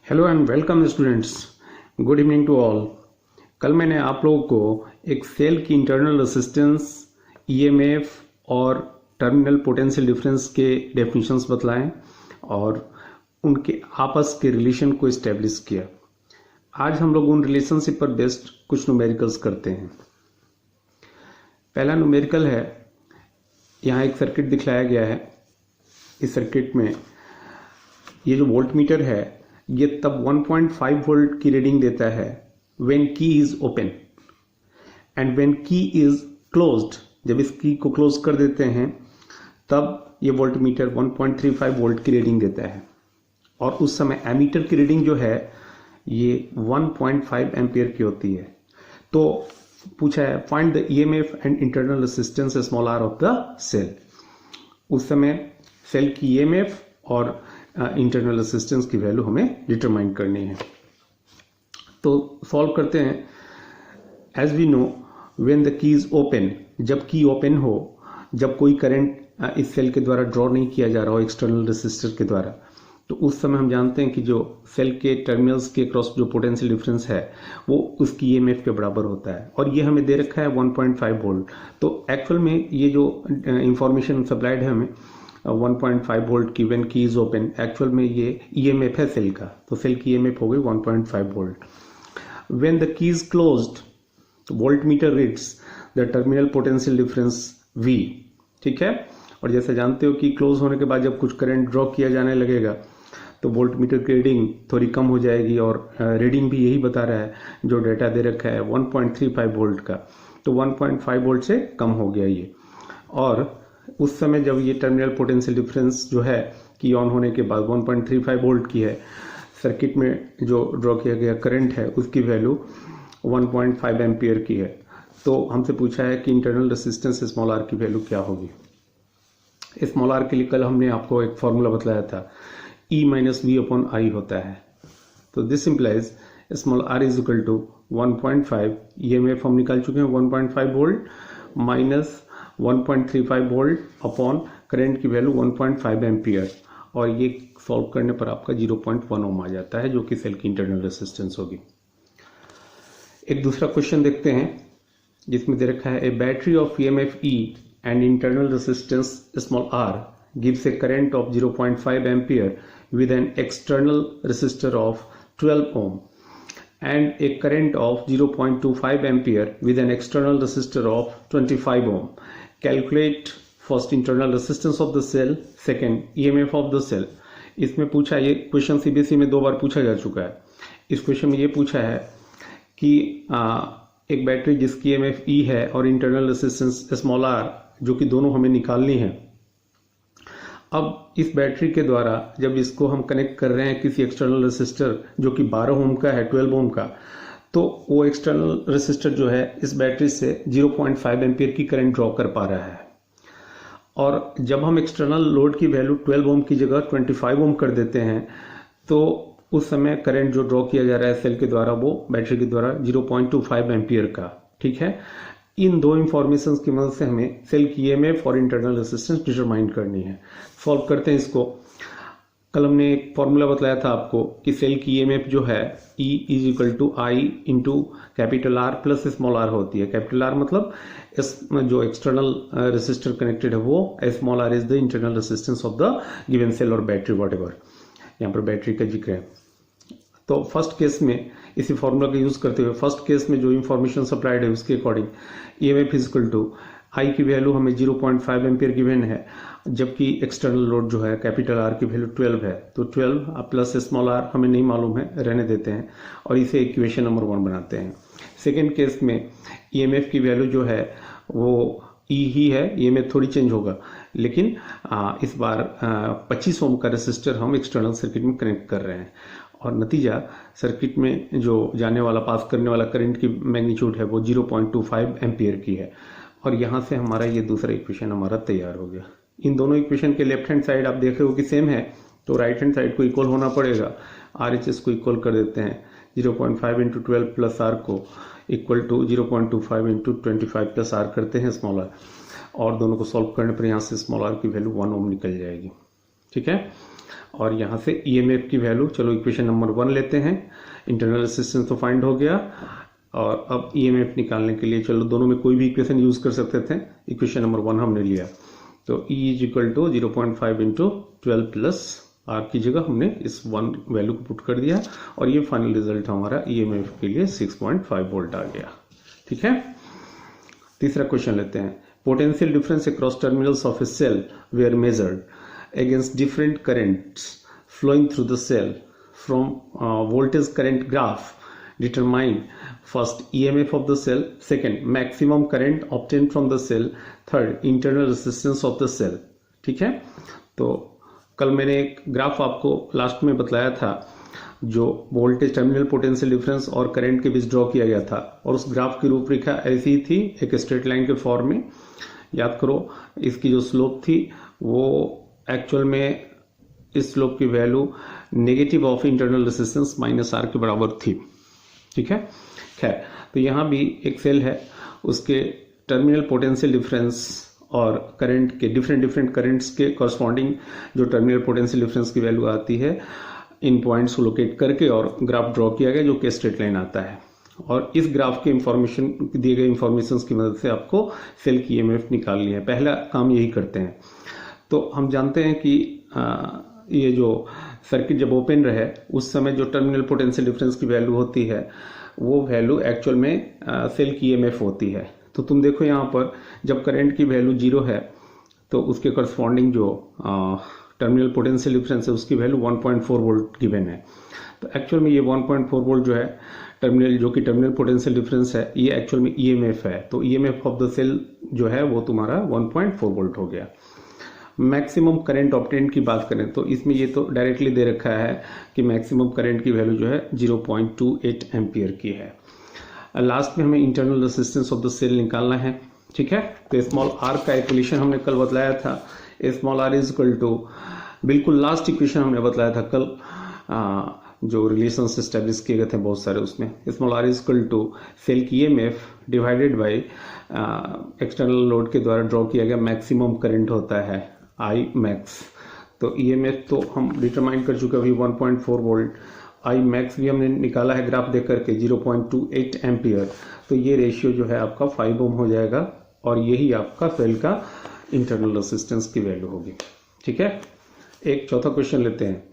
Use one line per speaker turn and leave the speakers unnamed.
Hello and welcome students. Good evening to all. कल मैंने आप लोगों को एक सेल की इंटरनल रेसिस्टेंस, ईएमएफ और टर्मिनल पोटेंशियल डिफरेंस के डेफिनेशंस बतलाएं और उनके आपस के रिलेशन को इस्टेब्लिश किया। आज हम लोग उन रिलेशनशिप पर बेस्ड कुछ न्यूमेरिकल्स करते हैं। पहला न्यूमेरिकल है, यहाँ एक सर्किट दिखलाया गया है। इस सर्किट में ये जो वोल्ट मीटर है ये तब 1.5 वोल्ट की रीडिंग देता है व्हेन की इज ओपन एंड व्हेन की इज क्लोज्ड। जब इस की को क्लोज कर देते हैं तब ये वोल्ट मीटर 1.35 वोल्ट की रीडिंग देता है और उस समय एमीटर की रीडिंग जो है ये 1.5 एम्पियर की होती है। तो पूछा है find the EMF and internal resistance small R of the cell. उस समय सेल की ईएमएफ और इंटरनल रेजिस्टेंस की वैल्यू हमें डिटरमाइन करनी है। तो सॉल्व करते हैं। As we know when the key is open, जब की ओपन हो, जब कोई करंट इस सेल के द्वारा ड्रॉ नहीं किया जा रहा हो एक्सटर्नल रेजिस्टर के द्वारा, तो उस समय हम जानते हैं कि जो सेल के टर्मिनल्स के क्रॉस जो पोटेंशियल डिफरेंस है वो उसकी ईएमएफ के बराबर होता है और ये हमें दे रखा है 1.5 वोल्ट। तो एक्चुअल में ये जो इंफॉर्मेशन सप्लाइड है हमें 1.5 वोल्ट की व्हेन की इज ओपन, एक्चुअल में ये ईएमएफ है सेल का, तो सेल की ईएमएफ हो गई 1.5 volt. When the key is closed, volt meter reads the terminal potential difference V, ठीक है। और जैसे जानते हो कि क्लोज होने के बाद जब कुछ करंट ड्रॉ किया जाने लगेगा तो वोल्ट मीटर की रीडिंग थोड़ी कम हो जाएगी और रीडिंग भी यही बता रहा है जो डेटा दे रखा है 1.35 वोल्ट का, तो 1.5 वोल्ट से कम हो गया ये। और उस समय जब ये टर्मिनल पोटेंशियल डिफरेंस जो है की ऑन होने के बाद 1.35 वोल्ट की है, सर्किट में जो ड्रॉ किया गया करंट है उसकी वैल्यू 1.5 एम्पियर की है। तो हमसे पूछा है कि इंटरनल रेजिस्टेंस स्मॉल आर की वैल्यू क्या होगी। स्मॉल आर के लिए कल हमने आपको एक फॉर्मूला बतलाया था, E minus V upon I होता है। तो this implies small are is equal to 1.5, EMF हम निकाल चुके हैं 1.5 volt minus 1.35 volt upon current की वैल्यू 1.5 एम्पियर, और ये सॉल्व करने पर आपका 0.1 ओम आ जाता है जो कि सेल की इंटरनल रेजिस्टेंस होगी। एक दूसरा क्वेश्चन देखते हैं जिसमें दे रखा है a battery of EMF E and internal resistance small r gives a current of 0.5 ampere with an external resistor of 12 ohm and a current of 0.25 ampere with an external resistor of 25 ohm. Calculate first internal resistance of the cell, second EMF of the cell. इसमें पूछा, ये question CBSE में 2 बार पूछा जा चुका है। इस question में ये पूछा है कि एक बैटरी जिसकी ईएमएफ E है और इंटरनल रेजिस्टेंस स्मॉल आर जो कि दोनों हमें निकालनी है। अब इस बैटरी के द्वारा जब इसको हम कनेक्ट कर रहे हैं किसी एक्सटर्नल रेजिस्टर जो कि 12 ओम का है, 12 ओम का, तो वो एक्सटर्नल रेजिस्टर जो है इस बैटरी से 0.5 एम्पियर की करंट ड्रॉ कर पा रहा है। और जब हम एक्सटर्नल लोड की वैल्यू 12 ओम की जगह 25 ओम कर देते हैं तो उस समय करंट जो ड्रॉ किया जा रहा है सेल के द्वारा वो बैटरी के द्वारा 0.25 एम्पियर का, ठीक है। इन दो इंफॉर्मेशन की मदद से हमें सेल की ईएमएफ और इंटरनल रेजिस्टेंस डिटरमाइन करनी है। सॉल्व करते हैं इसको। कल हमने एक फॉर्मूला बताया था आपको कि सेल की ईएमएफ जो है E is equal to I into capital R plus small R होती है। कैपिटल आर मतलब जो एक्सटर्नल रेजिस्टर कनेक्टेड है वो, small are is the internal resistance of the given cell और बैटरी, वॉट एवर। यहाँ पर बैटरी का जिक्र है। तो फर्स्ट केस में इसी फॉर्मूला का यूज करते हुए फर्स्ट केस में जो इंफॉर्मेशन सप्लाइड है उसके according EMF is equal to I की वैल्यू हमें 0.5 एम्पियर गिवन है, जबकि एक्सटर्नल लोड जो है कैपिटल आर की वैल्यू 12 है। तो 12 प्लस स्मॉल आर हमें नहीं मालूम है, रहने देते हैं और इसे इक्वेशन नंबर 1 बनाते हैं। सेकेंड केस में ईएमएफ की वैल्यू जो है वो E ही है, ईएमएफ थोड़ी चेंज होगा, लेकिन इस बार 25 ओम का रेसिस्टर हम एक्सटर्नल सर्किट में कनेक्ट कर रहे हैं और नतीजा सर्किट में जो जाने वाला पास करने वाला करंट की मैग्नीट्यूड है वो 0.25 एम्पियर की है। और यहाँ से हमारा ये दूसरा इक्वेशन हमारा तैयार हो गया। इन दोनों इक्वेशन के लेफ्ट हैंड साइड आप देख रहे हो कि सेम है, तो राइट हैंड साइड को इक्वल होना पड़ेगा। RHS को इक्वल कर देते हैं, 0.5 इंटू 12 प्लस आर को equal to 0.25 into 25 plus R करते हैं स्मॉल आर, और दोनों को सॉल्व करने पर यहाँ से स्मॉल आर की वैल्यू 1 ओम निकल जाएगी। ठीक है। और यहाँ से ईएमएफ की वैल्यू, चलो इक्वेशन नंबर 1 लेते हैं। इंटरनल रेजिस्टेंस तो फाइंड हो गया, और अब ईएमएफ निकालने के लिए चलो दोनों में कोई भी इक्वेशन यूज कर सकते थे। इक्वेशन नंबर 1 हमने लिया, तो E is equal to 0.5 into 12 plus R की जगह हमने इस 1 वैल्यू को पुट कर दिया, और ये फाइनल रिजल्ट हमारा ईएमएफ के लिए 6.5 वोल्ट आ गया। ठीक है। तीसरा क्वेश्चन लेते हैं। Potential difference across terminals of a cell were measured against different currents flowing through the cell from voltage current graph. Determine first EMF of the cell, second maximum current obtained from the cell, third internal resistance of the cell. ठीक है। तो कल मैंने एक graph आपको last में बतलाया था जो वोल्टेज टर्मिनल पोटेंशियल डिफरेंस और करंट के बीच ड्रॉ किया गया था, और उस ग्राफ की रूपरेखा ऐसी ही थी, एक स्ट्रेट लाइन के फॉर्म में। याद करो, इसकी जो स्लोप थी वो एक्चुअल में इस स्लोप की value negative of internal resistance minus R के बराबर थी। ठीक है। खैर, तो यहाँ भी एक सेल है, उसके टर्मिनल पोटेंशियल डिफरेंस और करंट के डिफरेंट करंट्स के कॉरस्पॉन्डिंग जो टर्मिनल पोटेंशियल डिफरेंस की वैल्यू आती है, इन पॉइंट्स को लोकेट करके और ग्राफ ड्रॉ किया गया जो कि स्ट्रेट लाइन आता है। और इस ग्राफ के इंफॉर्मेशन, दिए गए इंफॉर्मेशन की मदद से आपको सेल की ईएमएफ निकालनी है। पहला काम यही करते हैं। तो हम जानते हैं कि ये जो सर्किट जब ओपन रहे उस समय जो टर्मिनल पोटेंशियल डिफरेंस की वैल्यू होती है वो वैल्यू एक्चुअल में सेल की ईएमएफ होती है। तो तुम देखो यहाँ पर जब करंट की वैल्यू 0 है तो उसके करस्पॉन्डिंग जो टर्मिनल पोटेंशियल डिफरेंस है उसकी वैल्यू 1.4 वोल्ट गिवन है। तो एक्चुअल में ये 1.4 वोल्ट जो है टर्मिनल, जो कि टर्मिनल पोटेंशियल डिफरेंस है, ये एक्चुअल में ईएमएफ है। तो ईएमएफ ऑफ द सेल जो है वो तुम्हारा 1.4 वोल्ट हो गया। मैक्सिमम करंट ऑब्टेन की बात करें तो इसमें ये तो डायरेक्टली दे रखा है कि मैक्सिमम करंट की वैल्यू जो है 0.28 एम्पियर की है। लास्ट में हमें internal resistance of the cell निकालना है। ठीक है। तो स्मॉल आर का इक्वेशन हमने कल बतलाया था, small are is equal to, बिल्कुल लास्ट इक्वेशन हमने बतलाया था कल, जो रिलेशंस एस्टेब्लिश किए गए थे बहुत सारे, उसमें small are is equal to cell की EMF divided by external load के द्वारा ड्रॉ किया गया मैक्सिमम करंट होता है आई मैक्स। तो ईएमएफ तो हम डिटरमाइन कर चुके अभी 1.4 वोल्ट, आई मैक्स भी हमने निकाला है ग्राफ देख करके 0.28 एम्पियर। तो ये रेशियो जो है आपका 5 ओम हो जाएगा, और यही आपका सेल का इंटरनल रेजिस्टेंस की वैल्यू होगी। ठीक है। एक चौथा क्वेश्चन लेते हैं।